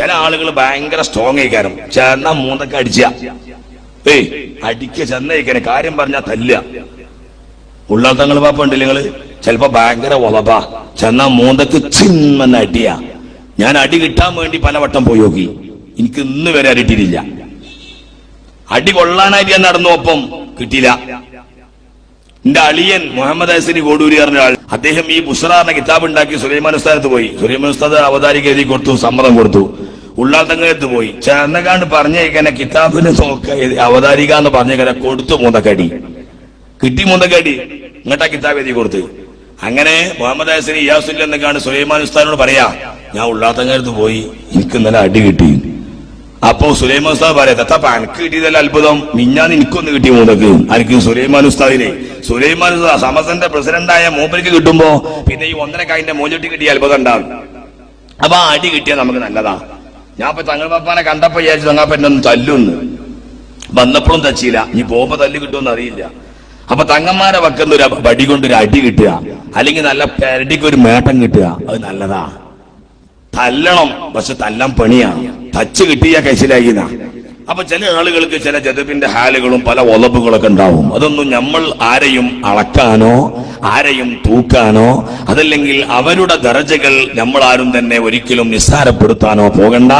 ചില ആളുകൾ ഭയങ്കര സ്ട്രോങ് ആയിക്കാരും, ചെന്നാ മൂന്നൊക്കെ അടിച്ച അടിക്ക ചെന്നയിക്കാനെ കാര്യം പറഞ്ഞാ തല്ല. ഉള്ളാത്തങ്ങൾ പാപ്പ ഉണ്ടല്ലേ നിങ്ങള്, ചിലപ്പോ ഭയങ്കര ഒളപ്പാ, ചെന്നാ മൂന്നക്ക് ചിന്നെന്ന് അടിയാ. ഞാൻ അടി കിട്ടാൻ വേണ്ടി പലവട്ടം പോയി നോക്കി, എനിക്ക് ഇന്ന് വരെ അടിയിട്ടില്ല. അടി കൊള്ളാനായിട്ട് ഞാൻ നടന്നു, ഒപ്പം കിട്ടിയില്ല. എന്റെ അളിയൻ മുഹമ്മദ് ഹസനി കോടൂരി പറഞ്ഞ ആൾ, അദ്ദേഹം ഈ ബുസ്റാറിന്റെ കിതാബ് ഉണ്ടാക്കി സുലൈമാൻ ഉസ്താദത്ത് പോയി. സുലൈമാൻ ഉസ്താദ് അവതാരിക എഴുതി കൊടുത്തു, സമ്മതം കൊടുത്തു. ഉള്ളാത്തങ്ങത്ത് പോയി ചെന്നകാണ്ട് പറഞ്ഞേക്കനെ കിതാബിന് അവതാരിക എന്ന് പറഞ്ഞേക്കനെ കൊടുത്തു. മൂന്നക്കടി കിട്ടി, മൂന്നക്കടി ഇങ്ങോട്ടാ കിതാബ് എഴുതി കൊടുത്ത്. അങ്ങനെ മുഹമ്മദ് ഹസനി ഇയാസുല്ല എന്നൊക്കെയാണ് സുലൈമാൻ ഉസ്താദിനോട് പറയാ, ഞാൻ ഉള്ളാത്തങ്ങത്ത് പോയി, എനിക്ക് ഇന്നലെ അടി കിട്ടി. അപ്പോ സുലൈമാൻ ഉസ്താദ് പറയാ, തത്തപ്പ എനിക്ക് കിട്ടിയതല്ല അത്ഭുതം, മിഞ്ഞാന്ന് എനിക്കൊന്ന് കിട്ടി മൂന്നക്ക്. എനിക്ക് സുലൈമാൻ ഉസ്താദിനെ, സുലൈമാൻ ഉസ്താദ് സമസന്റെ പ്രസിഡന്റായ മൂപ്പർക്ക് കിട്ടുമ്പോ പിന്നെ ഈ 1.5 കായിന്റെ മൂഞ്ചുട്ടി കിട്ടിയ അത്ഭുതം ഉണ്ടാവും. അപ്പൊ ആ അടി കിട്ടിയാൽ നമുക്ക് നല്ലതാ. ഞാൻ ഇപ്പൊ തങ്ങൾ പപ്പാനെ കണ്ടപ്പോ വിചാരിച്ചു തങ്ങാപ്പ എന്നെ ഒന്ന് തല്ലുന്ന്, വന്നപ്പോഴും തച്ചില്ല, ഇനി പോകുമ്പോ തല്ല് കിട്ടുമെന്ന് അറിയില്ല. അപ്പൊ തങ്ങന്മാരെ വക്കുന്ന ഒരു വടി കൊണ്ടൊരു അടി കിട്ടുക, അല്ലെങ്കിൽ നല്ല പെരടിക്ക് ഒരു മേട്ടം കിട്ടുക, അത് നല്ലതാ. തല്ലണം, പക്ഷെ തല്ലാൻ പണിയാണ്. തച്ച് കിട്ടിയ കൈശലായിന്ന. അപ്പൊ ചില ആളുകൾക്ക് ചില ജദബിന്റെ ഹാലുകളും പല ഒലബുകളൊക്കെ ഉണ്ടാവും. അതൊന്നും നമ്മൾ ആരെയും അളക്കാനോ ആരെയും തൂക്കാനോ അതല്ലെങ്കിൽ അവരുടെ ദറജകൾ നമ്മൾ ആരും തന്നെ ഒരിക്കലും നിസ്സാരപ്പെടുത്താനോ പോകണ്ട.